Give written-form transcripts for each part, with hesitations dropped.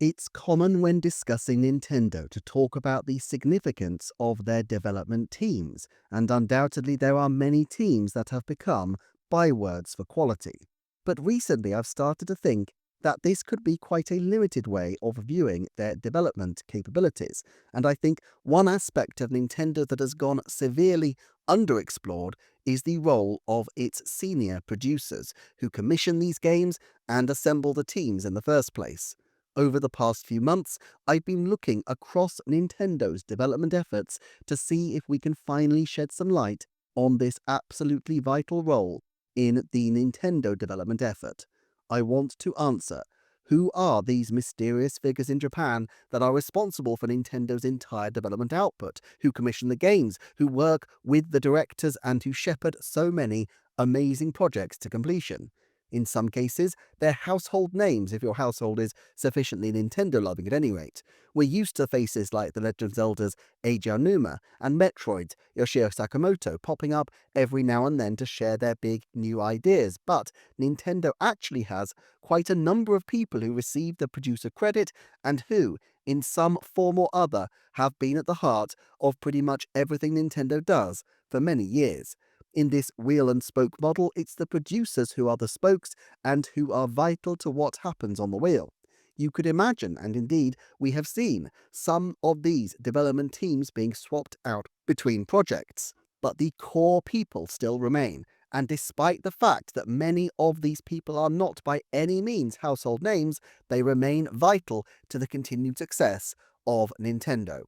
It's common when discussing Nintendo to talk about the significance of their development teams, and undoubtedly there are many teams that have become bywords for quality. But recently I've started to think that this could be quite a limited way of viewing their development capabilities, and I think one aspect of Nintendo that has gone severely underexplored is the role of its senior producers who commission these games and assemble the teams in the first place. Over the past few months, I've been looking across Nintendo's development efforts to see if we can finally shed some light on this absolutely vital role in the Nintendo development effort. I want to answer, who are these mysterious figures in Japan that are responsible for Nintendo's entire development output, who commission the games, who work with the directors, and who shepherd so many amazing projects to completion? In some cases, they're household names if your household is sufficiently Nintendo loving at any rate. We're used to faces like The Legend of Zelda's Eiji Aonuma and Metroid's Yoshio Sakamoto popping up every now and then to share their big new ideas, but Nintendo actually has quite a number of people who receive the producer credit and who, in some form or other, have been at the heart of pretty much everything Nintendo does for many years. In this wheel and spoke model, it's the producers who are the spokes and who are vital to what happens on the wheel. You could imagine, and indeed we have seen, some of these development teams being swapped out between projects. But the core people still remain, and despite the fact that many of these people are not by any means household names, they remain vital to the continued success of Nintendo.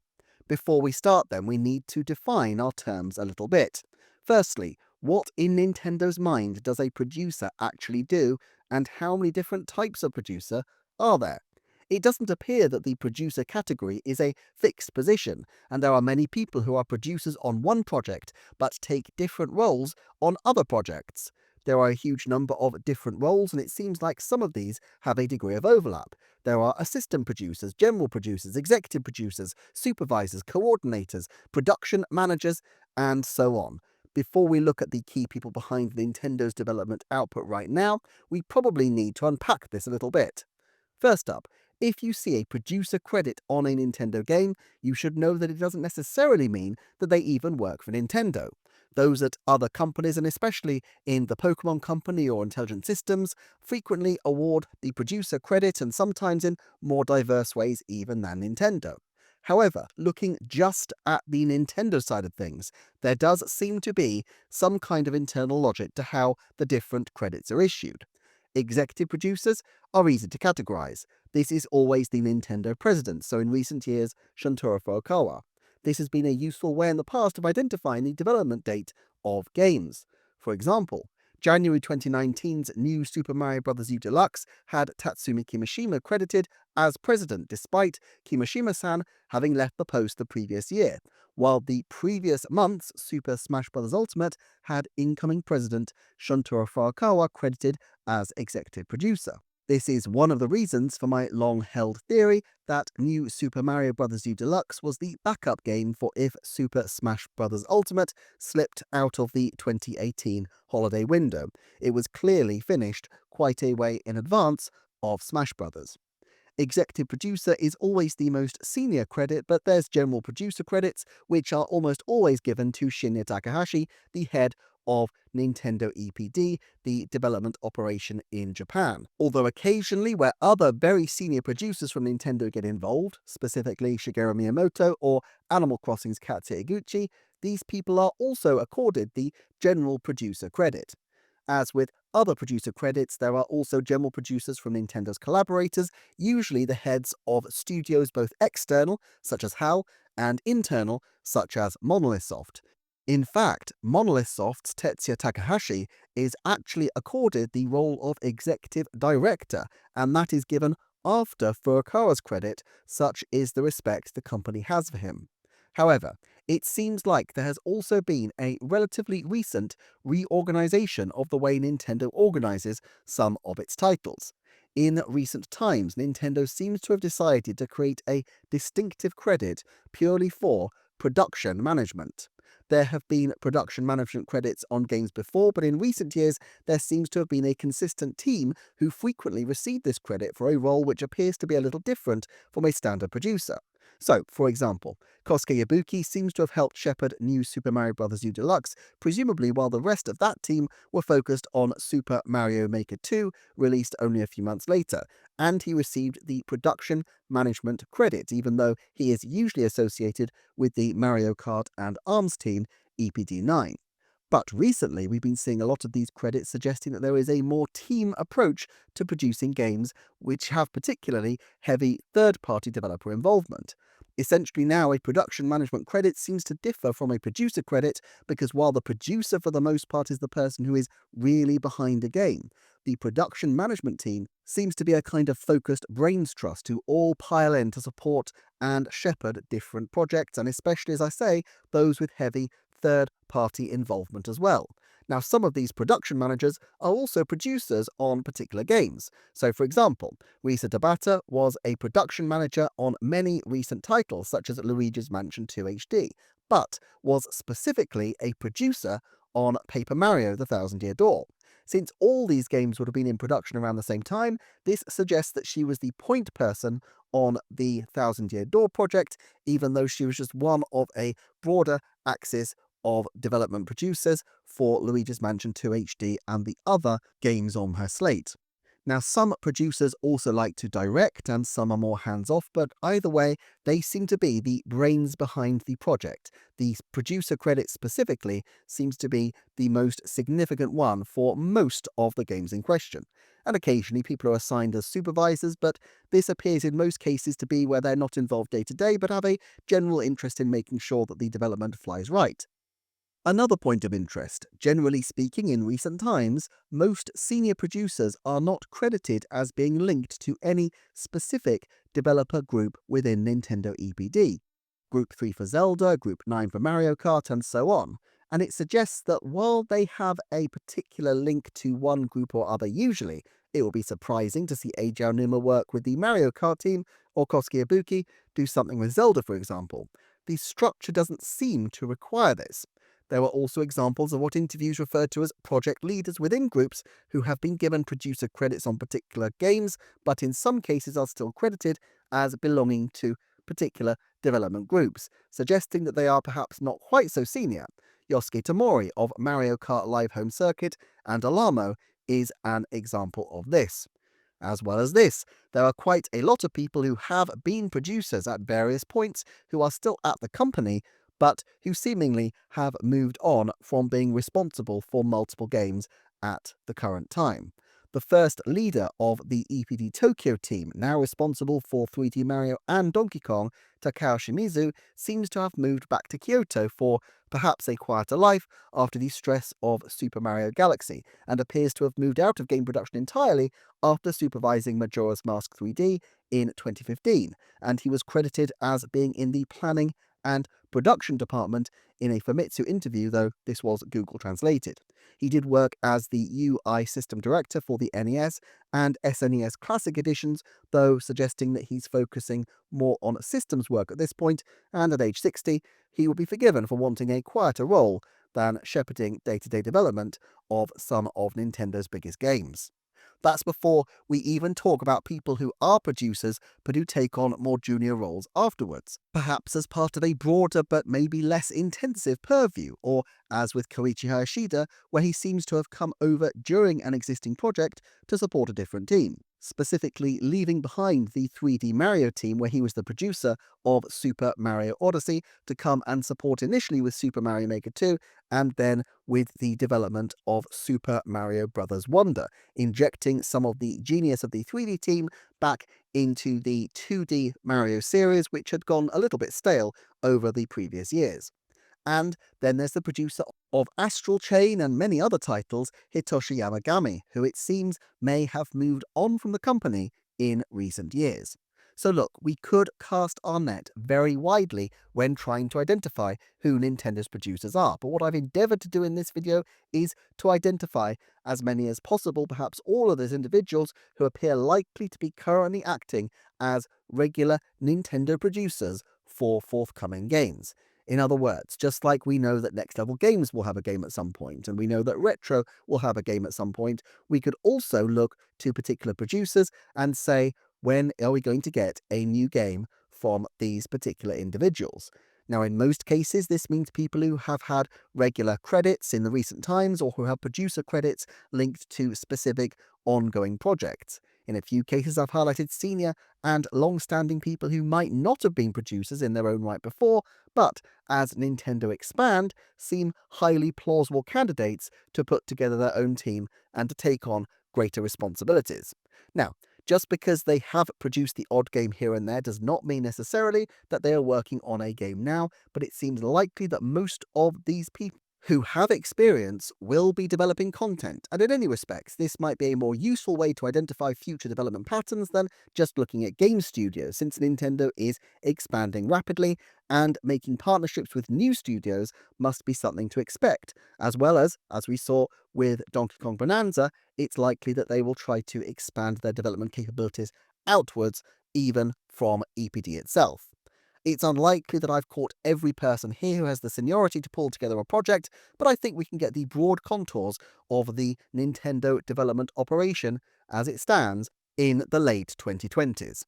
Before we start, then, we need to define our terms a little bit. Firstly, what in Nintendo's mind does a producer actually do, and how many different types of producer are there? It doesn't appear that the producer category is a fixed position, and there are many people who are producers on one project but take different roles on other projects. There are a huge number of different roles, and it seems like some of these have a degree of overlap. There are assistant producers, general producers, executive producers, supervisors, coordinators, production managers, and so on. Before we look at the key people behind Nintendo's development output right now, we probably need to unpack this a little bit. First up, if you see a producer credit on a Nintendo game, you should know that it doesn't necessarily mean that they even work for Nintendo. Those at other companies, and especially in the Pokemon Company or Intelligent Systems, frequently award the producer credit, and sometimes in more diverse ways even than Nintendo. However, looking just at the Nintendo side of things, there does seem to be some kind of internal logic to how the different credits are issued. Executive producers are easy to categorize. This is always the Nintendo president, so in recent years, Shuntaro Furukawa. This has been a useful way in the past of identifying the development date of games. For example, January 2019's new Super Mario Bros. U Deluxe had Tatsumi Kimishima credited as president, despite Kimishima-san having left the post the previous year, while the previous month's Super Smash Bros. Ultimate had incoming president Shuntaro Furukawa credited as executive producer. This is one of the reasons for my long-held theory that New Super Mario Bros. U Deluxe was the backup game for if Super Smash Bros. Ultimate slipped out of the 2018 holiday window. It was clearly finished quite a way in advance of Smash Bros. Executive producer is always the most senior credit, but there's general producer credits, which are almost always given to Shinya Takahashi, the head of Nintendo EPD, the development operation in Japan. Although occasionally where other very senior producers from Nintendo get involved, specifically Shigeru Miyamoto or Animal Crossing's Katsuya Eguchi, these people are also accorded the general producer credit. As with other producer credits, there are also general producers from Nintendo's collaborators, usually the heads of studios both external, such as HAL, and internal, such as Monolith Soft. In fact, Monolith Soft's Tetsuya Takahashi is actually accorded the role of executive director, and that is given after Furukawa's credit, such is the respect the company has for him. However, it seems like there has also been a relatively recent reorganization of the way Nintendo organizes some of its titles. In recent times, Nintendo seems to have decided to create a distinctive credit purely for production management. There have been production management credits on games before, but in recent years, there seems to have been a consistent team who frequently received this credit for a role which appears to be a little different from a standard producer. So, for example, Kosuke Ibuki seems to have helped shepherd New Super Mario Bros. U Deluxe, presumably while the rest of that team were focused on Super Mario Maker 2, released only a few months later, and he received the production management credit, even though he is usually associated with the Mario Kart and ARMS team, EPD 9. But recently, we've been seeing a lot of these credits suggesting that there is a more team approach to producing games which have particularly heavy third-party developer involvement. Essentially now, a production management credit seems to differ from a producer credit because while the producer for the most part is the person who is really behind a game, the production management team seems to be a kind of focused brains trust who all pile in to support and shepherd different projects, and especially, as I say, those with heavy third-party involvement as well. Now, some of these production managers are also producers on particular games. So, for example, Risa Tabata was a production manager on many recent titles, such as Luigi's Mansion 2 HD, but was specifically a producer on Paper Mario: The Thousand Year Door. Since all these games would have been in production around the same time, this suggests that she was the point person on the Thousand Year Door project, even though she was just one of a broader axis of development producers for Luigi's Mansion 2 HD and the other games on her slate. Now, some producers also like to direct and some are more hands-off, but either way, they seem to be the brains behind the project. The producer credit specifically seems to be the most significant one for most of the games in question. And occasionally people are assigned as supervisors, but this appears in most cases to be where they're not involved day to day, but have a general interest in making sure that the development flies right. Another point of interest, generally speaking in recent times, most senior producers are not credited as being linked to any specific developer group within Nintendo EPD. Group 3 for Zelda, Group 9 for Mario Kart, and so on. And it suggests that while they have a particular link to one group or other usually, it will be surprising to see Eiji Aonuma work with the Mario Kart team or Kosuke Ibuki do something with Zelda, for example. The structure doesn't seem to require this. There were also examples of what interviews referred to as project leaders within groups who have been given producer credits on particular games, but in some cases are still credited as belonging to particular development groups, suggesting that they are perhaps not quite so senior. Yosuke Tamori of Mario Kart Live Home Circuit and Alamo is an example of this. As well as this, there are quite a lot of people who have been producers at various points who are still at the company, but who seemingly have moved on from being responsible for multiple games at the current time. The first leader of the EPD Tokyo team, now responsible for 3D Mario and Donkey Kong, Takao Shimizu, seems to have moved back to Kyoto for perhaps a quieter life after the stress of Super Mario Galaxy, and appears to have moved out of game production entirely after supervising Majora's Mask 3D in 2015, and he was credited as being in the planning and production department in a Famitsu interview, though this was Google translated. He did work as the UI system director for the NES and SNES Classic editions, though suggesting that he's focusing more on systems work at this point, and at age 60, he will be forgiven for wanting a quieter role than shepherding day-to-day development of some of Nintendo's biggest games. That's before we even talk about people who are producers but who take on more junior roles afterwards, perhaps as part of a broader but maybe less intensive purview, or as with Koichi Hayashida, where he seems to have come over during an existing project to support a different team, specifically leaving behind the 3D Mario team where he was the producer of Super Mario Odyssey to come and support initially with Super Mario Maker 2 and then with the development of Super Mario Bros. Wonder, injecting some of the genius of the 3D team back into the 2D Mario series, which had gone a little bit stale over the previous years. And then there's the producer of Astral Chain and many other titles, Hitoshi Yamagami, who it seems may have moved on from the company in recent years. So look, we could cast our net very widely when trying to identify who Nintendo's producers are, but what I've endeavoured to do in this video is to identify as many as possible, perhaps all of those individuals who appear likely to be currently acting as regular Nintendo producers for forthcoming games. In other words, just like we know that Next Level Games will have a game at some point, and we know that Retro will have a game at some point, we could also look to particular producers and say, when are we going to get a new game from these particular individuals? Now, in most cases, this means people who have had regular credits in the recent times or who have producer credits linked to specific ongoing projects. In a few cases, I've highlighted senior and long-standing people who might not have been producers in their own right before, but as Nintendo expand, seem highly plausible candidates to put together their own team and to take on greater responsibilities. Now, just because they have produced the odd game here and there does not mean necessarily that they are working on a game now, but it seems likely that most of these people who have experience will be developing content, and in any respects, this might be a more useful way to identify future development patterns than just looking at game studios, since Nintendo is expanding rapidly, and making partnerships with new studios must be something to expect, as well as we saw with Donkey Kong Bonanza, it's likely that they will try to expand their development capabilities outwards, even from EPD itself. It's unlikely that I've caught every person here who has the seniority to pull together a project, but I think we can get the broad contours of the Nintendo development operation as it stands in the late 2020s.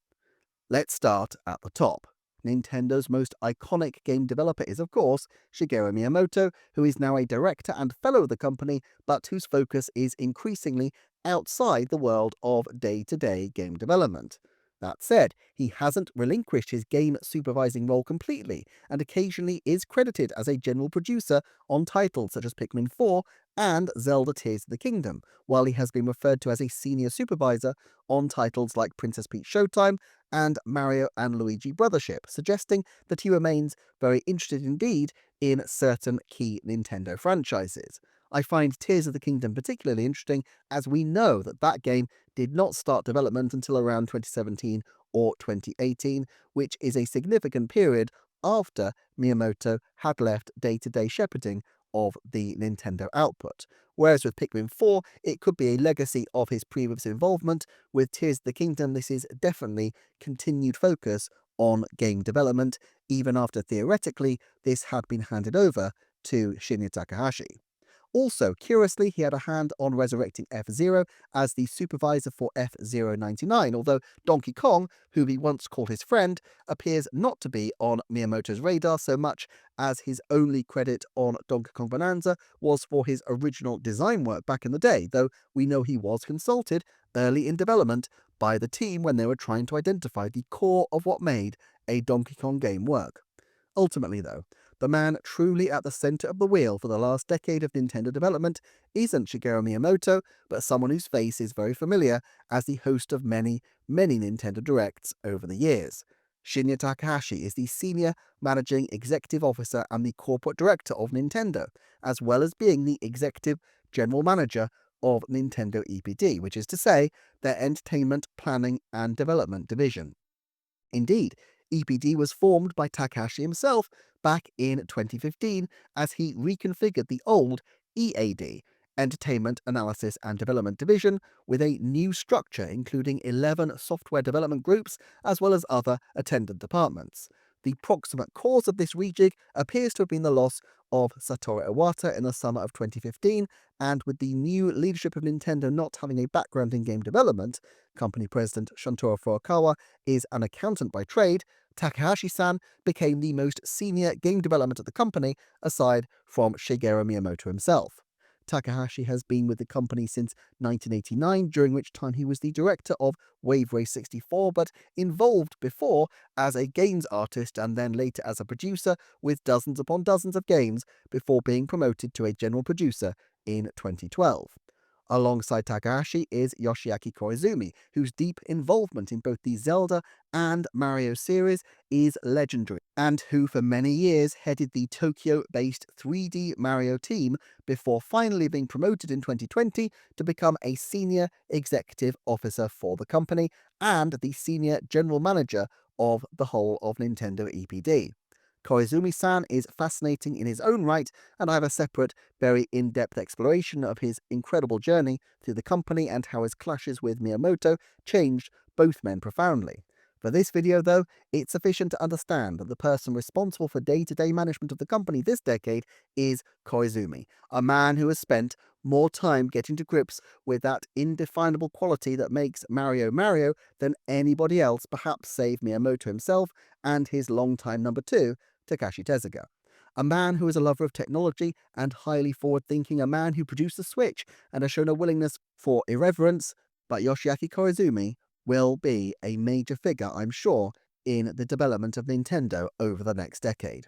Let's start at the top. Nintendo's most iconic game developer is, of course, Shigeru Miyamoto, who is now a director and fellow of the company, but whose focus is increasingly outside the world of day-to-day game development. That said, he hasn't relinquished his game supervising role completely, and occasionally is credited as a general producer on titles such as Pikmin 4 and Zelda Tears of the Kingdom, while he has been referred to as a senior supervisor on titles like Princess Peach Showtime and Mario and Luigi Brothership, suggesting that he remains very interested indeed in certain key Nintendo franchises. I find Tears of the Kingdom particularly interesting, as we know that that game did not start development until around 2017 or 2018, which is a significant period after Miyamoto had left day-to-day shepherding of the Nintendo output. Whereas with Pikmin 4, it could be a legacy of his previous involvement. With Tears of the Kingdom, this is definitely continued focus on game development, even after theoretically this had been handed over to Shinya Takahashi. Also, curiously, he had a hand on resurrecting F-Zero as the supervisor for F-Zero 99, although Donkey Kong, whom he once called his friend, appears not to be on Miyamoto's radar so much, as his only credit on Donkey Kong Bonanza was for his original design work back in the day, though we know he was consulted early in development by the team when they were trying to identify the core of what made a Donkey Kong game work. Ultimately, though, the man truly at the center of the wheel for the last decade of Nintendo development isn't Shigeru Miyamoto, but someone whose face is very familiar as the host of many, many Nintendo Directs over the years. Shinya Takahashi is the Senior Managing Executive Officer and the Corporate Director of Nintendo, as well as being the Executive General Manager of Nintendo EPD, which is to say, their Entertainment Planning and Development Division. Indeed, EPD was formed by Takahashi himself back in 2015 as he reconfigured the old EAD, Entertainment Analysis and Development Division, with a new structure including 11 software development groups as well as other attendant departments. The proximate cause of this rejig appears to have been the loss of Satoru Iwata in the summer of 2015, and with the new leadership of Nintendo not having a background in game development, company president Shuntaro Furukawa is an accountant by trade. Takahashi-san became the most senior game development at the company, aside from Shigeru Miyamoto himself. Takahashi has been with the company since 1989, during which time he was the director of Wave Race 64, but involved before as a games artist and then later as a producer with dozens upon dozens of games before being promoted to a general producer in 2012. Alongside Takahashi is Yoshiaki Koizumi, whose deep involvement in both the Zelda and Mario series is legendary, and who for many years headed the Tokyo-based 3D Mario team before finally being promoted in 2020 to become a senior executive officer for the company and the senior general manager of the whole of Nintendo EPD. Koizumi-san is fascinating in his own right, and I have a separate, very in-depth exploration of his incredible journey through the company and how his clashes with Miyamoto changed both men profoundly. For this video though, it's sufficient to understand that the person responsible for day-to-day management of the company this decade is Koizumi, a man who has spent more time getting to grips with that indefinable quality that makes Mario Mario than anybody else, perhaps save Miyamoto himself and his longtime number two, Takashi Tezuka. A man who is a lover of technology and highly forward-thinking, a man who produced the Switch and has shown a willingness for irreverence, but Yoshiaki Koizumi will be a major figure, I'm sure, in the development of Nintendo over the next decade.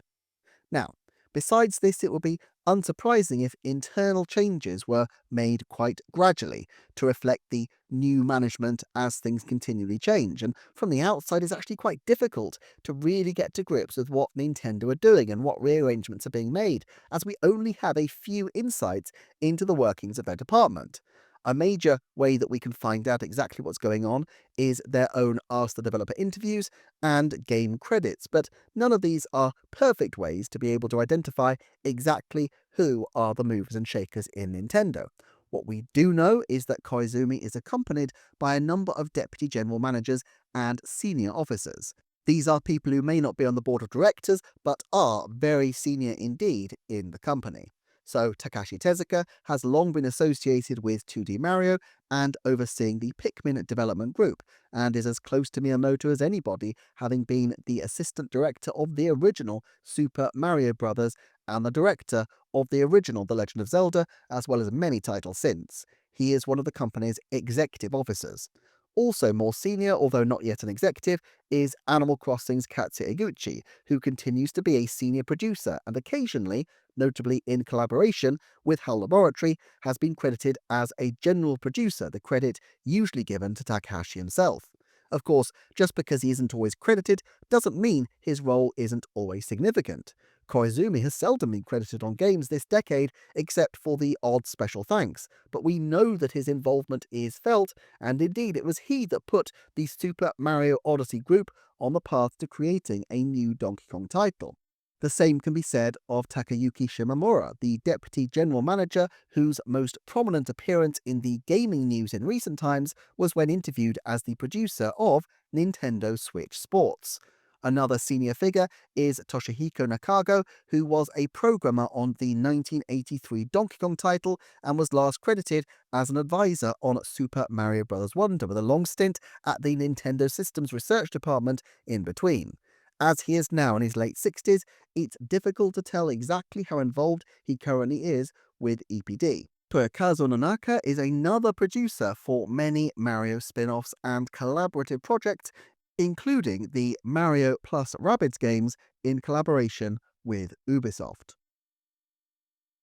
Now, besides this, it would be unsurprising if internal changes were made quite gradually to reflect the new management as things continually change. And from the outside, it's actually quite difficult to really get to grips with what Nintendo are doing and what rearrangements are being made, as we only have a few insights into the workings of their department. A major way that we can find out exactly what's going on is their own Ask the Developer interviews and game credits, but none of these are perfect ways to be able to identify exactly who are the movers and shakers in Nintendo. What we do know is that Koizumi is accompanied by a number of deputy general managers and senior officers. These are people who may not be on the board of directors, but are very senior indeed in the company. So Takashi Tezuka has long been associated with 2D Mario and overseeing the Pikmin development group, and is as close to Miyamoto as anybody, having been the assistant director of the original Super Mario Bros. And the director of the original The Legend of Zelda, as well as many titles since. He is one of the company's executive officers. Also more senior, although not yet an executive, is Animal Crossing's Katsuya Eguchi, who continues to be a senior producer and occasionally, notably in collaboration with HAL Laboratory, has been credited as a general producer, the credit usually given to Takahashi himself. Of course, just because he isn't always credited doesn't mean his role isn't always significant. Koizumi has seldom been credited on games this decade, except for the odd special thanks, but we know that his involvement is felt, and indeed it was he that put the Super Mario Odyssey group on the path to creating a new Donkey Kong title. The same can be said of Takayuki Shimamura, the deputy general manager whose most prominent appearance in the gaming news in recent times was when interviewed as the producer of Nintendo Switch Sports. Another senior figure is Toshihiko Nakago, who was a programmer on the 1983 Donkey Kong title and was last credited as an advisor on Super Mario Bros. Wonder, with a long stint at the Nintendo Systems Research Department in between. As he is now in his late 60s, it's difficult to tell exactly how involved he currently is with EPD. Toyokazu Nonaka is another producer for many Mario spin-offs and collaborative projects, including the Mario plus Rabbids games in collaboration with Ubisoft.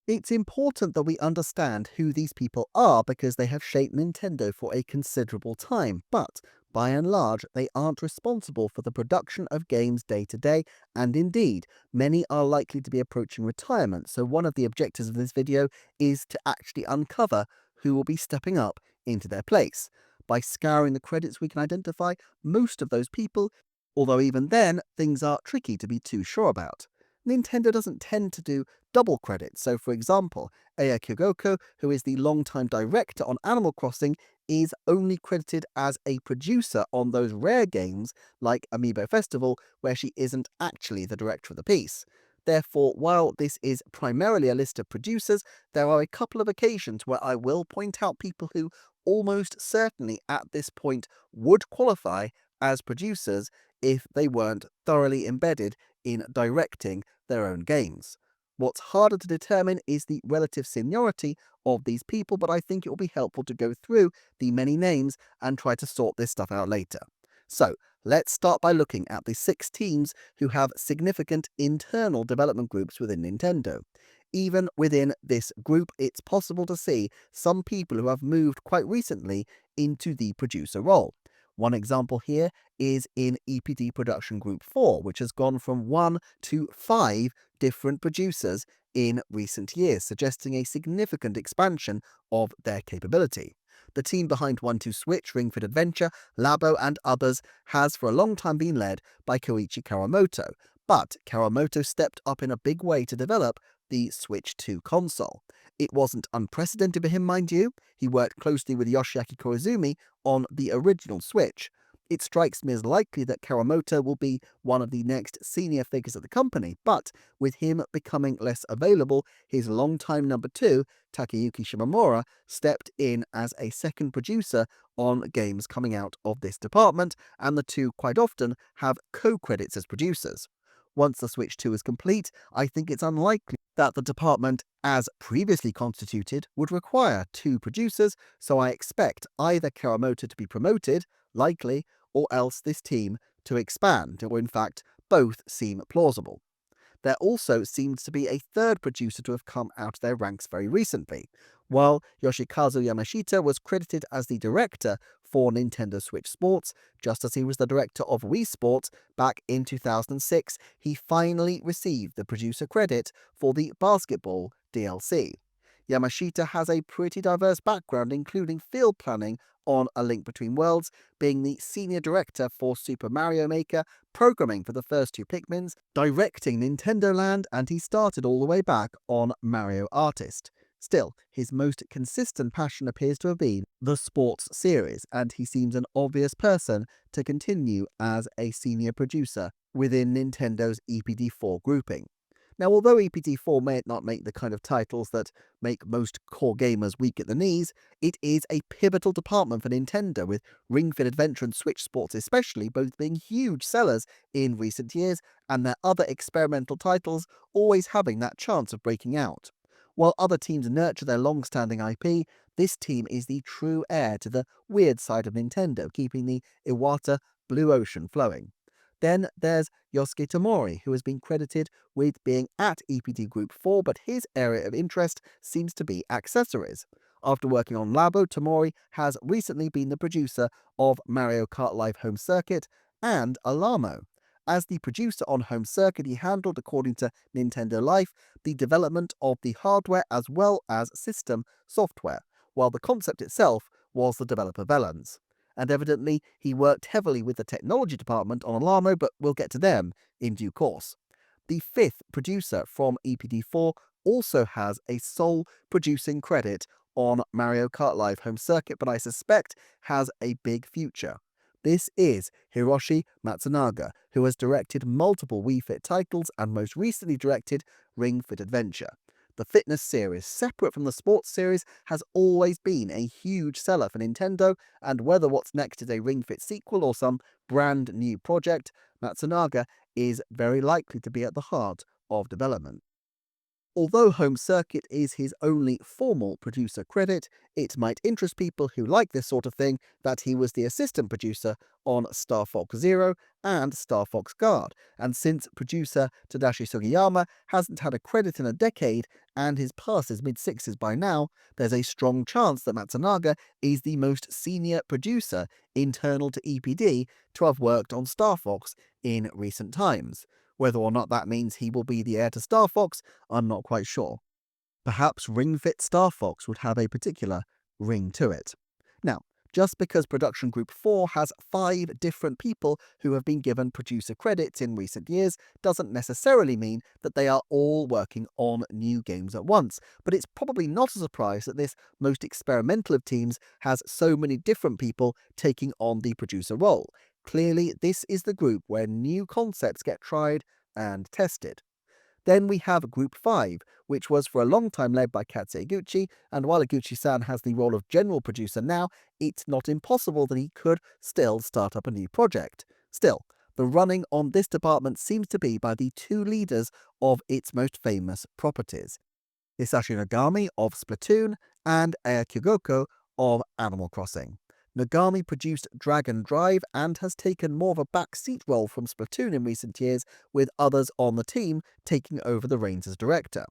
It's important that we understand who these people are because they have shaped Nintendo for a considerable time, but by and large, they aren't responsible for the production of games day to day, and indeed, many are likely to be approaching retirement, so one of the objectives of this video is to actually uncover who will be stepping up into their place. By scouring the credits, we can identify most of those people, although even then, things are tricky to be too sure about. Nintendo doesn't tend to do double credits, so for example, Aya Kyogoko, who is the longtime director on Animal Crossing, is only credited as a producer on those rare games like Amiibo Festival, where she isn't actually the director of the piece. Therefore, while this is primarily a list of producers, there are a couple of occasions where I will point out people who almost certainly at this point would qualify as producers if they weren't thoroughly embedded in directing their own games. What's harder to determine is the relative seniority of these people, but I think it will be helpful to go through the many names and try to sort this stuff out later. So, let's start by looking at the 6 teams who have significant internal development groups within Nintendo. Even within this group, it's possible to see some people who have moved quite recently into the producer role. One example here is in EPD Production Group 4, which has gone from 1 to 5 different producers in recent years, suggesting a significant expansion of their capability. The team behind 1-2 Switch, Ring Fit Adventure, Labo, and others has for a long time been led by Koichi Kawamoto, but Kawamoto stepped up in a big way to develop the Switch 2 console. It wasn't unprecedented for him, mind you. He worked closely with Yoshiaki Koizumi on the original Switch. It strikes me as likely that Kawamoto will be one of the next senior figures at the company, but with him becoming less available, his longtime number two, Takayuki Shimomura, stepped in as a second producer on games coming out of this department, and the two quite often have co-credits as producers. Once the Switch 2 is complete, I think it's unlikely that the department, as previously constituted, would require two producers, so I expect either Kawamoto to be promoted, likely, or else this team to expand, or in fact, both seem plausible. There also seems to be a third producer to have come out of their ranks very recently. While Yoshikazu Yamashita was credited as the director for Nintendo Switch Sports, just as he was the director of Wii Sports back in 2006, he finally received the producer credit for the basketball DLC. Yamashita has a pretty diverse background, including field planning on A Link Between Worlds, being the senior director for Super Mario Maker, programming for the first two Pikmins, directing Nintendo Land, and he started all the way back on Mario Artist. Still, his most consistent passion appears to have been the sports series, and he seems an obvious person to continue as a senior producer within Nintendo's EPD4 grouping. Now, although EPD4 may not make the kind of titles that make most core gamers weak at the knees, it is a pivotal department for Nintendo, with Ring Fit Adventure and Switch Sports especially both being huge sellers in recent years, and their other experimental titles always having that chance of breaking out. While other teams nurture their long-standing IP, this team is the true heir to the weird side of Nintendo, keeping the Iwata blue ocean flowing. Then there's Yosuke Tomori, who has been credited with being at EPD Group 4, but his area of interest seems to be accessories. After working on Labo, Tomori has recently been the producer of Mario Kart Live Home Circuit and Alamo. As the producer on Home Circuit, he handled, according to Nintendo Life, the development of the hardware as well as system software, while the concept itself was the developer Velan's. And evidently he worked heavily with the technology department on Alamo, but we'll get to them in due course. The fifth producer from EPD4 also has a sole producing credit on Mario Kart Live Home Circuit, but I suspect has a big future. This is Hiroshi Matsunaga, who has directed multiple Wii Fit titles and most recently directed Ring Fit Adventure. The fitness series, separate from the sports series, has always been a huge seller for Nintendo, and whether what's next is a Ring Fit sequel or some brand new project, Matsunaga is very likely to be at the heart of development. Although Home Circuit is his only formal producer credit, it might interest people who like this sort of thing that he was the assistant producer on Star Fox Zero and Star Fox Guard, and since producer Tadashi Sugiyama hasn't had a credit in a decade and his past is mid-60s by now, there's a strong chance that Matsunaga is the most senior producer internal to EPD to have worked on Star Fox in recent times. Whether or not that means he will be the heir to Star Fox, I'm not quite sure. Perhaps Ring Fit Star Fox would have a particular ring to it. Now, just because Production Group 4 has 5 different people who have been given producer credits in recent years doesn't necessarily mean that they are all working on new games at once, but it's probably not a surprise that this most experimental of teams has so many different people taking on the producer role. Clearly, this is the group where new concepts get tried and tested. Then we have Group 5, which was for a long time led by Katsuya Eguchi, and while Eguchi-san has the role of general producer now, it's not impossible that he could still start up a new project. Still, the running on this department seems to be by the two leaders of its most famous properties, Hisashi Nagami of Splatoon and Aya Kyogoko of Animal Crossing. Nagami produced Dragon Drive and has taken more of a backseat role from Splatoon in recent years, with others on the team taking over the reins as director.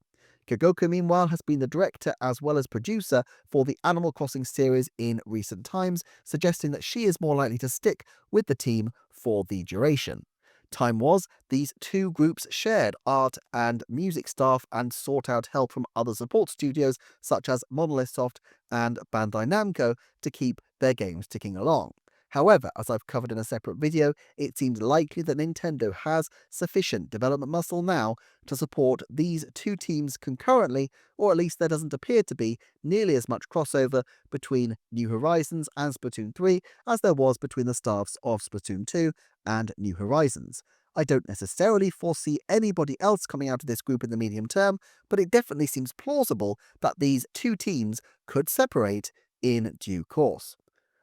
Kyogoko, meanwhile, has been the director as well as producer for the Animal Crossing series in recent times, suggesting that she is more likely to stick with the team for the duration. Time was, these two groups shared art and music staff and sought out help from other support studios such as Monolith Soft and Bandai Namco to keep their games ticking along. However, as I've covered in a separate video, it seems likely that Nintendo has sufficient development muscle now to support these two teams concurrently, or at least there doesn't appear to be nearly as much crossover between New Horizons and Splatoon 3 as there was between the staffs of Splatoon 2 and New Horizons. I don't necessarily foresee anybody else coming out of this group in the medium term, but it definitely seems plausible that these two teams could separate in due course.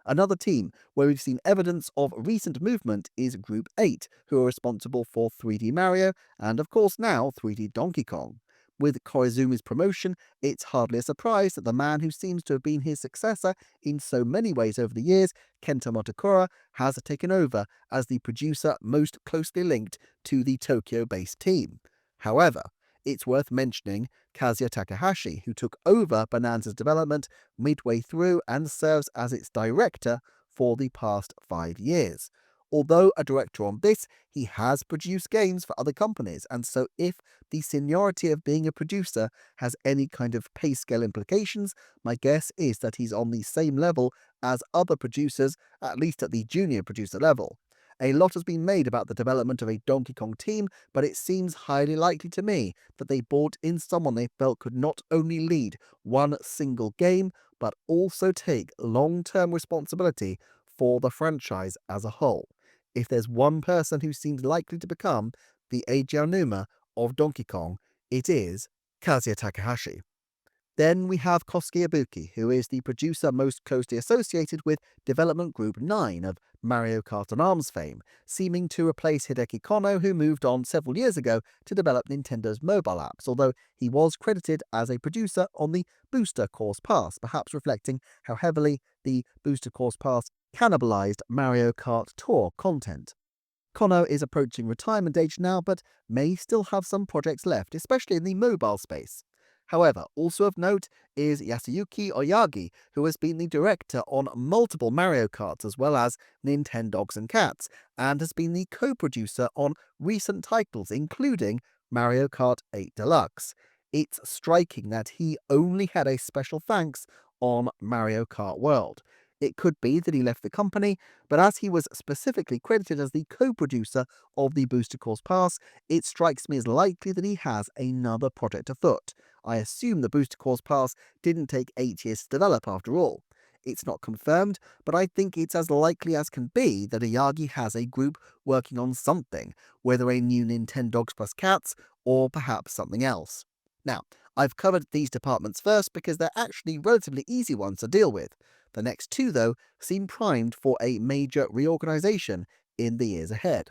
Another team where we've seen evidence of recent movement is Group 8, who are responsible for 3D Mario and, of course, now 3D Donkey Kong. With Koizumi's promotion, it's hardly a surprise that the man who seems to have been his successor in so many ways over the years, Kenta Motakura, has taken over as the producer most closely linked to the Tokyo-based team. However, it's worth mentioning Kazuya Takahashi, who took over Bonanza's development midway through and serves as its director for the past 5 years. Although a director on this, he has produced games for other companies, and so if the seniority of being a producer has any kind of pay scale implications, my guess is that he's on the same level as other producers, at least at the junior producer level. A lot has been made about the development of a Donkey Kong team, but it seems highly likely to me that they brought in someone they felt could not only lead one single game, but also take long-term responsibility for the franchise as a whole. If there's one person who seems likely to become the Eiji Aonuma of Donkey Kong, it is Kazuya Takahashi. Then we have Kosuke Ibuki, who is the producer most closely associated with Development Group 9 of Mario Kart and ARMS fame, seeming to replace Hideki Kono, who moved on several years ago to develop Nintendo's mobile apps, although he was credited as a producer on the Booster Course Pass, perhaps reflecting how heavily the Booster Course Pass cannibalized Mario Kart Tour content. Kono is approaching retirement age now, but may still have some projects left, especially in the mobile space. However, also of note is Yasuyuki Oyagi, who has been the director on multiple Mario Karts as well as Nintendogs and Cats, and has been the co-producer on recent titles including Mario Kart 8 Deluxe. It's striking that he only had a special thanks on Mario Kart World. It could be that he left the company, but as he was specifically credited as the co-producer of the Booster Course Pass, it strikes me as likely that he has another project afoot. I assume the Booster Course Pass didn't take 8 years to develop after all. It's not confirmed, but I think it's as likely as can be that Oyagi has a group working on something, whether a new Nintendogs plus Cats, or perhaps something else. Now, I've covered these departments first because they're actually relatively easy ones to deal with. The next two, though, seem primed for a major reorganization in the years ahead.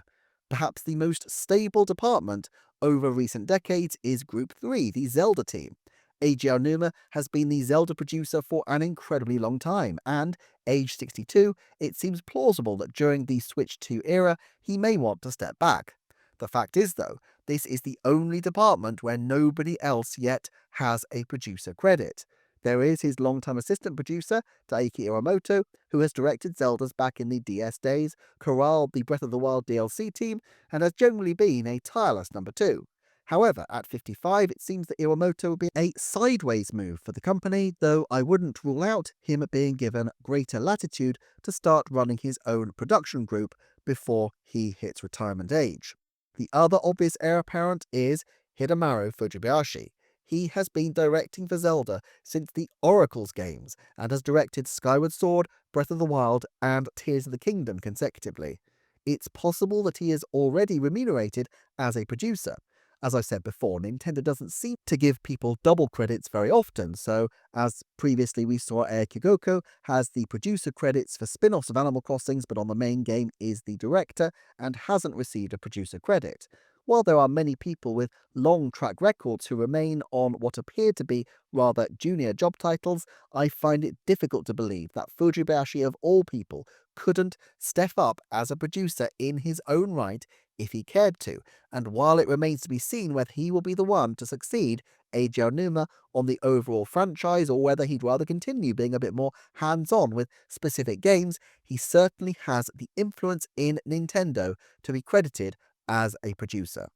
Perhaps the most stable department over recent decades is Group 3, the Zelda team. Eiji Aonuma has been the Zelda producer for an incredibly long time, and, age 62, it seems plausible that during the Switch 2 era he may want to step back. The fact is, though, this is the only department where nobody else yet has a producer credit. There is his longtime assistant producer, Daiki Iwamoto, who has directed Zeldas back in the DS days, corralled the Breath of the Wild DLC team, and has generally been a tireless number 2. However, at 55, it seems that Iwamoto would be a sideways move for the company, though I wouldn't rule out him being given greater latitude to start running his own production group before he hits retirement age. The other obvious heir apparent is Hidemaru Fujibayashi. He has been directing for Zelda since the Oracles games and has directed Skyward Sword, Breath of the Wild, and Tears of the Kingdom consecutively. It's possible that he is already remunerated as a producer. As I said before, Nintendo doesn't seem to give people double credits very often, so as previously we saw, Air Kigoko has the producer credits for spin-offs of Animal Crossings, but on the main game is the director and hasn't received a producer credit. While there are many people with long track records who remain on what appear to be rather junior job titles, I find it difficult to believe that Fujibayashi of all people couldn't step up as a producer in his own right if he cared to, and while it remains to be seen whether he will be the one to succeed Eiji Aonuma on the overall franchise or whether he'd rather continue being a bit more hands-on with specific games, he certainly has the influence in Nintendo to be credited as a producer.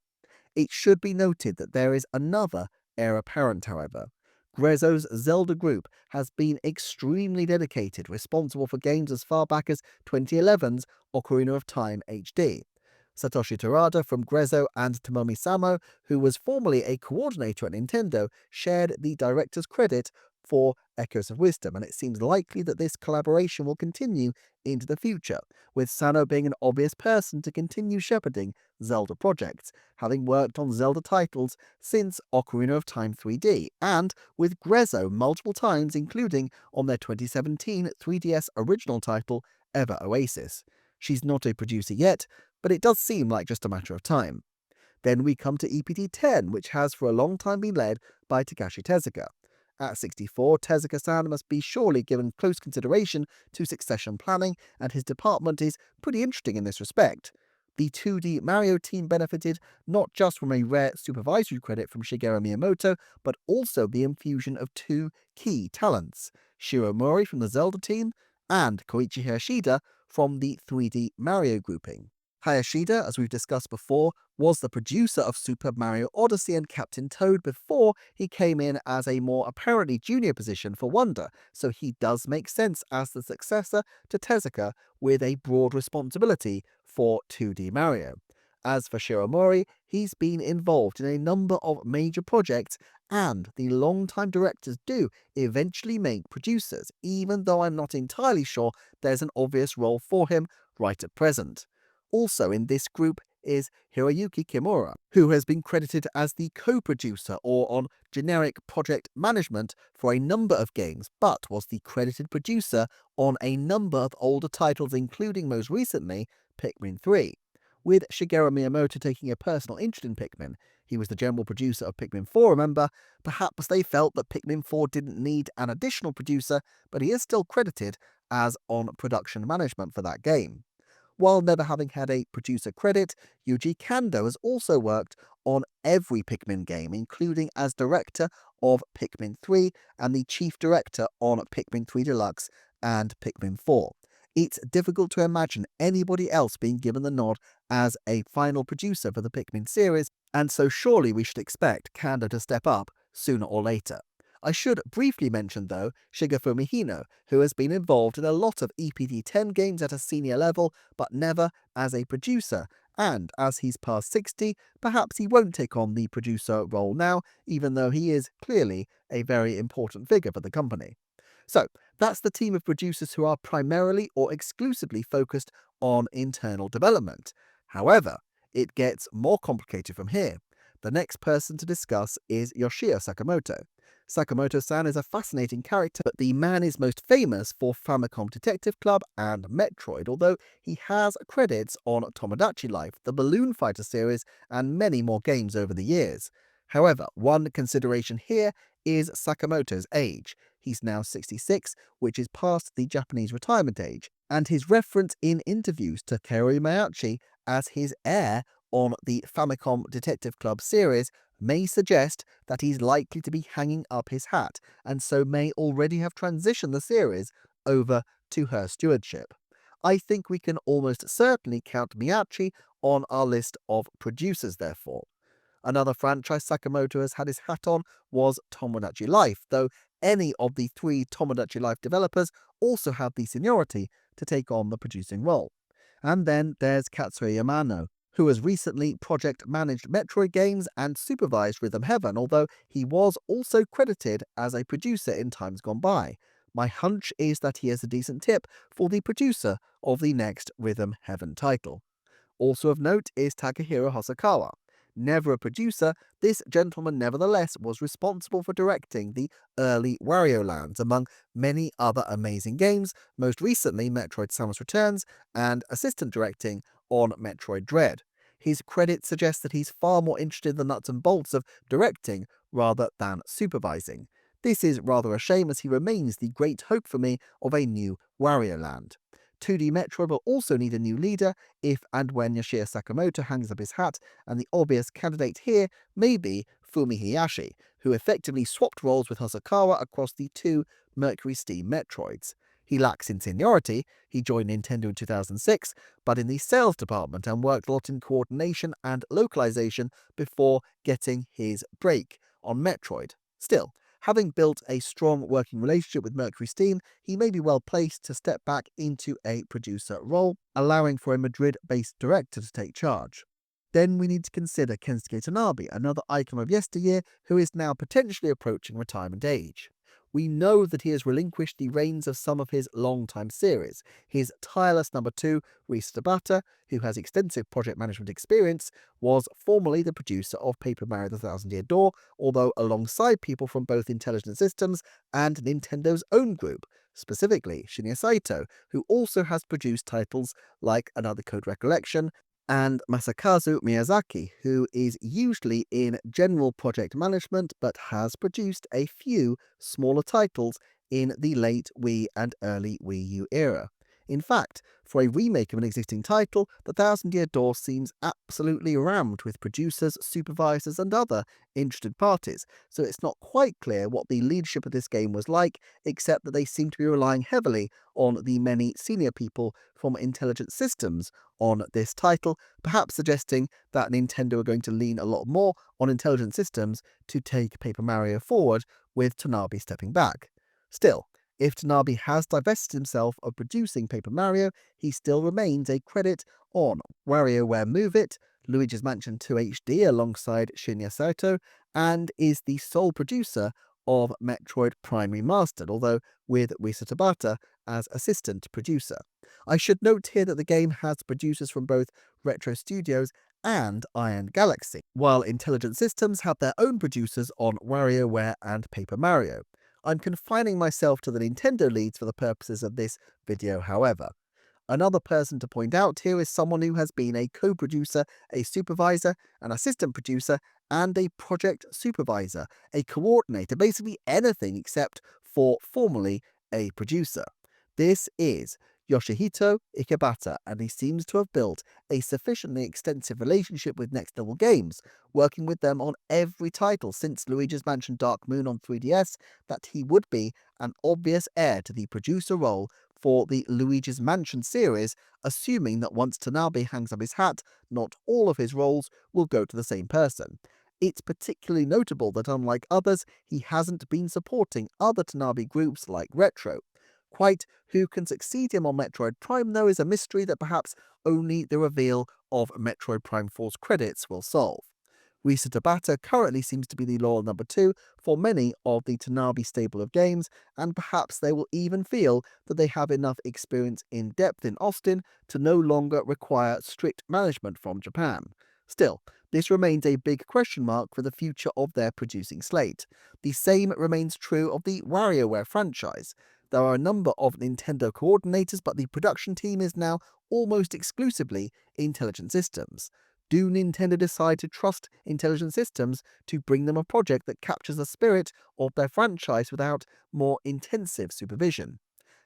It should be noted that there is another heir apparent, however. Grezzo's Zelda group has been extremely dedicated, responsible for games as far back as 2011's Ocarina of Time HD. Satoshi Terada from Grezzo and Tomomi Samo, who was formerly a coordinator at Nintendo, shared the director's credit for Echoes of Wisdom, and it seems likely that this collaboration will continue into the future, with Sano being an obvious person to continue shepherding Zelda projects, having worked on Zelda titles since Ocarina of Time 3D, and with Grezzo multiple times, including on their 2017 3DS original title, Ever Oasis. She's not a producer yet, but it does seem like just a matter of time. Then we come to EPD 10, which has for a long time been led by Takashi Tezuka. At 64, Tezuka-san must be surely given close consideration to succession planning, and his department is pretty interesting in this respect. The 2D Mario team benefited not just from a rare supervisory credit from Shigeru Miyamoto, but also the infusion of two key talents, Shiro Mori from the Zelda team and Koichi Hayashida from the 3D Mario grouping. Hayashida, as we've discussed before, was the producer of Super Mario Odyssey and Captain Toad before he came in as a more apparently junior position for Wonder, so he does make sense as the successor to Tezuka with a broad responsibility for 2D Mario. As for Shiromori, he's been involved in a number of major projects, and the long-time directors do eventually make producers, even though I'm not entirely sure there's an obvious role for him right at present. Also in this group is Hiroyuki Kimura, who has been credited as the co-producer or on generic project management for a number of games, but was the credited producer on a number of older titles, including most recently Pikmin 3. With Shigeru Miyamoto taking a personal interest in Pikmin, he was the general producer of Pikmin 4, remember, perhaps they felt that Pikmin 4 didn't need an additional producer, but he is still credited as on production management for that game. While never having had a producer credit, Yuji Kando has also worked on every Pikmin game, including as director of Pikmin 3 and the chief director on Pikmin 3 Deluxe and Pikmin 4. It's difficult to imagine anybody else being given the nod as a final producer for the Pikmin series, and so surely we should expect Kando to step up sooner or later. I should briefly mention, though, Shigefumi Hino, who has been involved in a lot of EPD 10 games at a senior level, but never as a producer, and as he's past 60, perhaps he won't take on the producer role now, even though he is clearly a very important figure for the company. So, that's the team of producers who are primarily or exclusively focused on internal development. However, it gets more complicated from here. The next person to discuss is Yoshio Sakamoto. Sakamoto-san is a fascinating character, but the man is most famous for Famicom Detective Club and Metroid, although he has credits on Tomodachi Life, the Balloon Fighter series, and many more games over the years. However, one consideration here is Sakamoto's age. He's now 66, which is past the Japanese retirement age, and his reference in interviews to Kaori Miyauchi as his heir on the Famicom Detective Club series may suggest that he's likely to be hanging up his hat, and so may already have transitioned the series over to her stewardship. I think we can almost certainly count Miyauchi on our list of producers, therefore. Another franchise Sakamoto has had his hat on was Tomodachi Life, though any of the three Tomodachi Life developers also have the seniority to take on the producing role. And then there's Katsuya Yamano, who has recently project managed Metroid games and supervised Rhythm Heaven, although he was also credited as a producer in times gone by. My hunch is that he has a decent tip for the producer of the next Rhythm Heaven title. Also of note is Takahiro Hosokawa. Never a producer, this gentleman nevertheless was responsible for directing the early Wario Lands, among many other amazing games, most recently Metroid Samus Returns, and assistant directing on Metroid Dread. His credit suggests that he's far more interested in the nuts and bolts of directing rather than supervising. This is rather a shame, as he remains the great hope for me of a new Wario Land. 2D Metroid will also need a new leader if and when Yoshio Sakamoto hangs up his hat, and the obvious candidate here may be Fumi Hayashi, who effectively swapped roles with Hosokawa across the two Mercury Steam Metroids. He lacks in seniority, he joined Nintendo in 2006, but in the sales department, and worked a lot in coordination and localization before getting his break on Metroid. Still, Having built a strong working relationship with Mercury's team, he may be well placed to step back into a producer role, allowing for a Madrid-based director to take charge. Then we need to consider Kensuke Tanabe, another icon of yesteryear who is now potentially approaching retirement age. We know that he has relinquished the reins of some of his long-time series. His tireless number 2, Rhys Tabata, who has extensive project management experience, was formerly the producer of Paper Mario The Thousand Year Door, although alongside people from both Intelligent Systems and Nintendo's own group, specifically Shinya Saito, who also has produced titles like Another Code Recollection, and Masakazu Miyazaki, who is usually in general project management but has produced a few smaller titles in the late Wii and early Wii U era. In fact, for a remake of an existing title, The Thousand Year Door seems absolutely rammed with producers, supervisors, and other interested parties, so it's not quite clear what the leadership of this game was like, except that they seem to be relying heavily on the many senior people from Intelligent Systems on this title, perhaps suggesting that Nintendo are going to lean a lot more on Intelligent Systems to take Paper Mario forward, with Tanabe stepping back. Still, if Tanabe has divested himself of producing Paper Mario, he still remains a credit on WarioWare Move It, Luigi's Mansion 2 HD alongside Shinya Saito, and is the sole producer of Metroid Prime Remastered, although with Risa Tabata as assistant producer. I should note here that the game has producers from both Retro Studios and Iron Galaxy, while Intelligent Systems have their own producers on WarioWare and Paper Mario. I'm confining myself to the Nintendo leads for the purposes of this video, however. Another person to point out here is someone who has been a co-producer, a supervisor, an assistant producer, and a project supervisor, a coordinator, basically anything except for formally a producer. This is Yoshihito Ikebata, and he seems to have built a sufficiently extensive relationship with Next Level Games, working with them on every title since Luigi's Mansion Dark Moon on 3DS, that he would be an obvious heir to the producer role for the Luigi's Mansion series, assuming that once Tanabe hangs up his hat, not all of his roles will go to the same person. It's particularly notable that unlike others, he hasn't been supporting other Tanabe groups like Retro. Quite who can succeed him on Metroid Prime, though, is a mystery that perhaps only the reveal of Metroid Prime 4's credits will solve. Risa Tabata currently seems to be the loyal number 2 for many of the Tanabe stable of games, and perhaps they will even feel that they have enough experience in depth in Austin to no longer require strict management from Japan. Still, this remains a big question mark for the future of their producing slate. The same remains true of the WarioWare franchise. There are a number of Nintendo coordinators, but the production team is now almost exclusively Intelligent Systems. Do Nintendo decide to trust Intelligent Systems to bring them a project that captures the spirit of their franchise without more intensive supervision?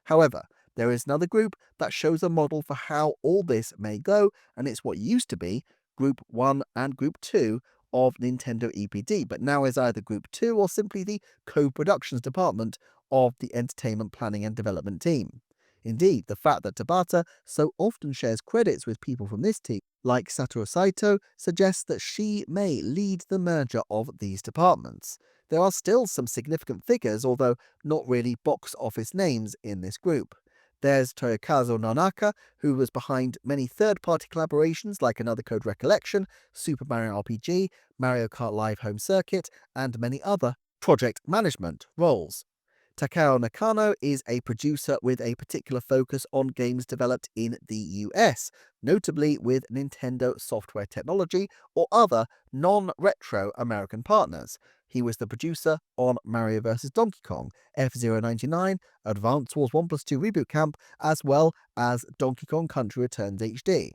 However, there is another group that shows a model for how all this may go, and it's what used to be Group 1 and Group 2 of Nintendo EPD, but now is either Group 2 or simply the co-productions department of the entertainment planning and development team. Indeed, the fact that Tabata so often shares credits with people from this team, like Satoru Saito, suggests that she may lead the merger of these departments. There are still some significant figures, although not really box office names in this group. There's Toyokazu Nonaka, who was behind many third-party collaborations like Another Code Recollection, Super Mario RPG, Mario Kart Live Home Circuit, and many other project management roles. Takao Nakano is a producer with a particular focus on games developed in the US, notably with Nintendo Software Technology or other non-retro American partners. He was the producer on Mario vs. Donkey Kong, F-Zero 99, Advance Wars 1+2 Reboot Camp, as well as Donkey Kong Country Returns HD.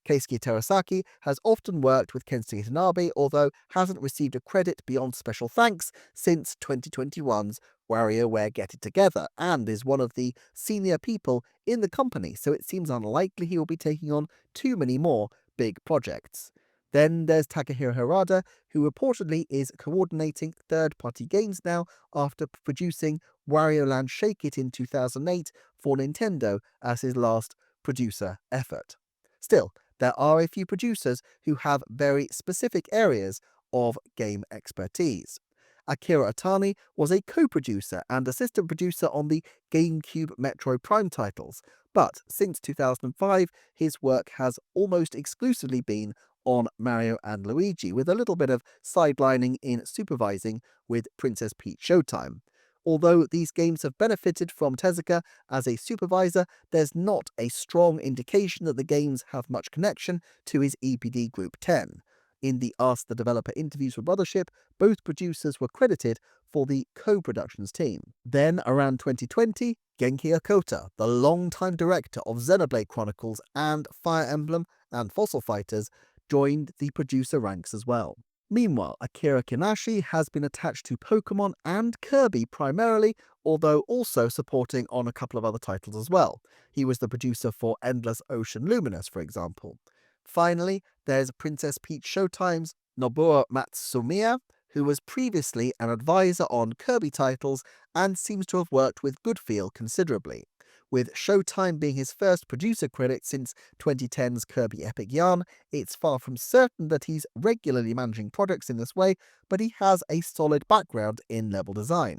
Keisuke Terasaki has often worked with Kensuke Tanabe, although hasn't received a credit beyond special thanks since 2021's WarioWare Get It Together, and is one of the senior people in the company, so it seems unlikely he will be taking on too many more big projects. Then there's Takahiro Harada, who reportedly is coordinating third-party games now after producing Wario Land Shake It in 2008 for Nintendo as his last producer effort. Still, there are a few producers who have very specific areas of game expertise. Akira Atani was a co-producer and assistant producer on the GameCube Metroid Prime titles, but since 2005 his work has almost exclusively been on Mario and Luigi, with a little bit of sidelining in supervising with Princess Peach Showtime. Although these games have benefited from Tezuka as a supervisor, there's not a strong indication that the games have much connection to his EPD Group 10. In the Ask the Developer interviews for Brothership, both producers were credited for the co-productions team. Then, around 2020, Genki Okota, the longtime director of Xenoblade Chronicles and Fire Emblem and Fossil Fighters, joined the producer ranks as well. Meanwhile, Akira Kinashi has been attached to Pokemon and Kirby primarily, although also supporting on a couple of other titles as well. He was the producer for Endless Ocean Luminous, for example. Finally, there's Princess Peach Showtime's Nobuo Matsumiya, who was previously an advisor on Kirby titles and seems to have worked with Goodfeel considerably. With Showtime being his first producer credit since 2010's Kirby Epic Yarn, it's far from certain that he's regularly managing projects in this way, but he has a solid background in level design.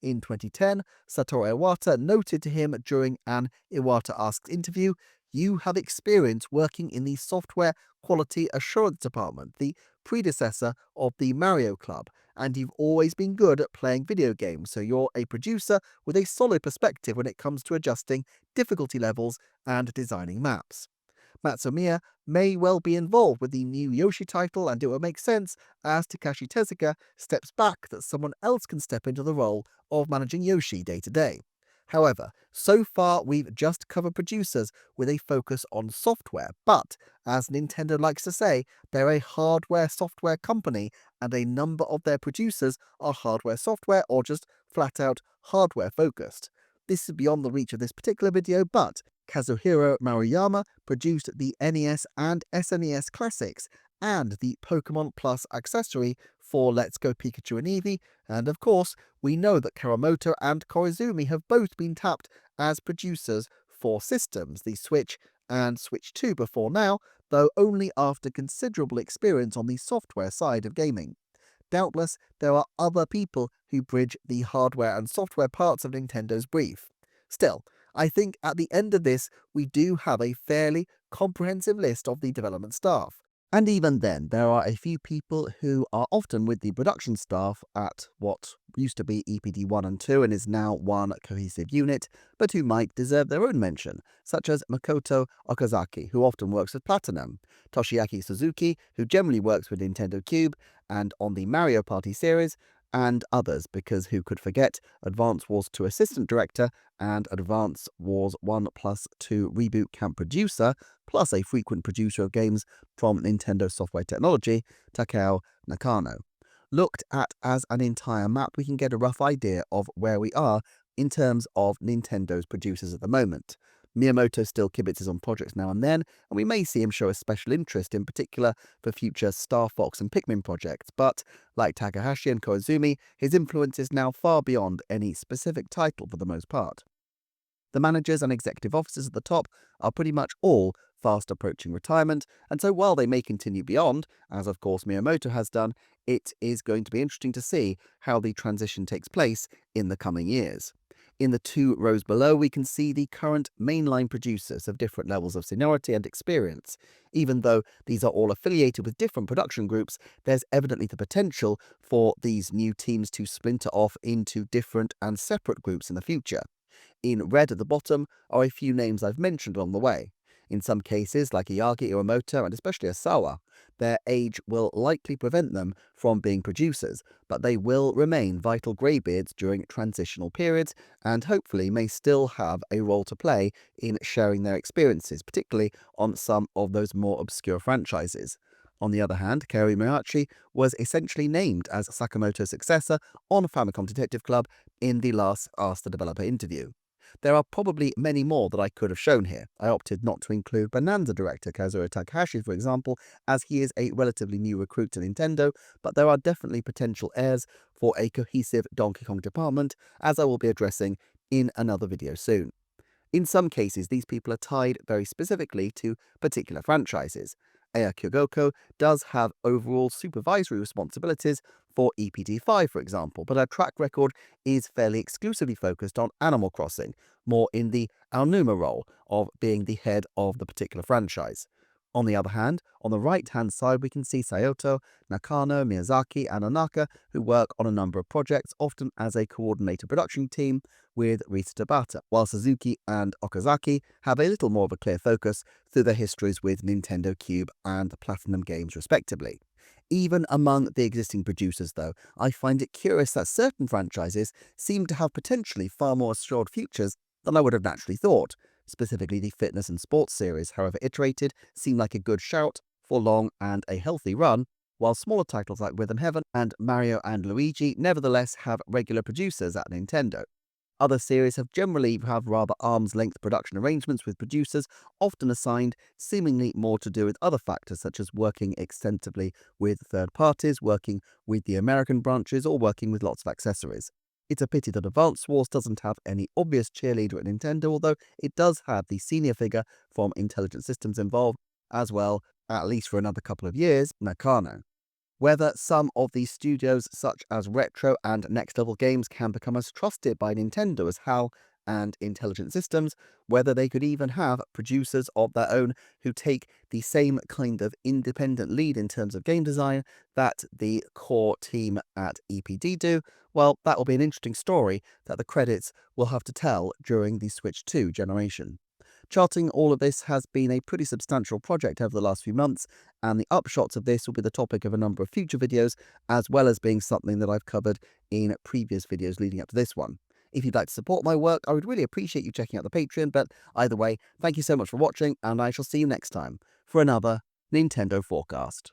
In 2010, Satoru Iwata noted to him during an Iwata Asks interview, "You have experience working in the Software Quality Assurance Department, the predecessor of the Mario Club, and you've always been good at playing video games, so you're a producer with a solid perspective when it comes to adjusting difficulty levels and designing maps." Matsumiya may well be involved with the new Yoshi title, and it will make sense as Takashi Tezuka steps back that someone else can step into the role of managing Yoshi day to day. However, so far we've just covered producers with a focus on software, but as Nintendo likes to say, they're a hardware-software company, and a number of their producers are hardware-software or just flat-out hardware-focused. This is beyond the reach of this particular video, but Kazuhiro Maruyama produced the NES and SNES classics and the Pokemon Plus accessory for Let's Go Pikachu and Eevee, and of course, we know that Karamoto and Koizumi have both been tapped as producers for systems, the Switch and Switch 2 before now, though only after considerable experience on the software side of gaming. Doubtless, there are other people who bridge the hardware and software parts of Nintendo's brief. Still, I think at the end of this, we do have a fairly comprehensive list of the development staff. And even then, there are a few people who are often with the production staff at what used to be EPD 1 and 2 and is now one cohesive unit, but who might deserve their own mention, such as Makoto Okazaki, who often works with Platinum, Toshiaki Suzuki, who generally works with Nintendo Cube and on the Mario Party series, and others, because who could forget Advance Wars 2 Assistant Director and Advance Wars 1+2 Reboot Camp Producer, plus a frequent producer of games from Nintendo Software Technology, Takao Nakano. Looked at as an entire map, we can get a rough idea of where we are in terms of Nintendo's producers at the moment. Miyamoto still kibitzes on projects now and then, and we may see him show a special interest in particular for future Star Fox and Pikmin projects, but like Takahashi and Koizumi, his influence is now far beyond any specific title for the most part. The managers and executive officers at the top are pretty much all fast approaching retirement, and so while they may continue beyond, as of course Miyamoto has done, it is going to be interesting to see how the transition takes place in the coming years. In the two rows below, we can see the current mainline producers of different levels of seniority and experience. Even though these are all affiliated with different production groups, there's evidently the potential for these new teams to splinter off into different and separate groups in the future. In red at the bottom are a few names I've mentioned along the way. In some cases, like Iyagi, Iwamoto, and especially Asawa, their age will likely prevent them from being producers, but they will remain vital greybeards during transitional periods, and hopefully may still have a role to play in sharing their experiences, particularly on some of those more obscure franchises. On the other hand, Kerry Miyachi was essentially named as Sakamoto's successor on Famicom Detective Club in the last Ask the Developer interview. There are probably many more that I could have shown here. I opted not to include Bonanza director Kazuo Takahashi, for example, as he is a relatively new recruit to Nintendo, but there are definitely potential heirs for a cohesive Donkey Kong department, as I will be addressing in another video soon. In some cases, these people are tied very specifically to particular franchises, Aya Kyogoko does have overall supervisory responsibilities for EPD 5, for example, but her track record is fairly exclusively focused on Animal Crossing, more in the Aonuma role of being the head of the particular franchise. On the other hand, on the right-hand side, we can see Sayoto, Nakano, Miyazaki, and Onaka, who work on a number of projects, often as a coordinated production team with Rita Tabata, while Suzuki and Okazaki have a little more of a clear focus through their histories with Nintendo Cube and Platinum Games, respectively. Even among the existing producers, though, I find it curious that certain franchises seem to have potentially far more assured futures than I would have naturally thought. Specifically, the fitness and sports series, however iterated, seem like a good shout for long and a healthy run, while smaller titles like Rhythm Heaven and Mario and Luigi nevertheless have regular producers at Nintendo. Other series have rather arm's-length production arrangements with producers, often assigned seemingly more to do with other factors such as working extensively with third parties, working with the American branches, or working with lots of accessories. It's a pity that Advance Wars doesn't have any obvious cheerleader at Nintendo, although it does have the senior figure from Intelligent Systems involved, as well, at least for another couple of years, Nakano. Whether some of these studios, such as Retro and Next Level Games, can become as trusted by Nintendo as HAL and Intelligent Systems, whether they could even have producers of their own who take the same kind of independent lead in terms of game design that the core team at EPD do, well, that will be an interesting story that the credits will have to tell during the Switch 2 generation. Charting all of this has been a pretty substantial project over the last few months, and the upshots of this will be the topic of a number of future videos, as well as being something that I've covered in previous videos leading up to this one. If you'd like to support my work, I would really appreciate you checking out the Patreon, but either way, thank you so much for watching, and I shall see you next time for another Nintendo Forecast.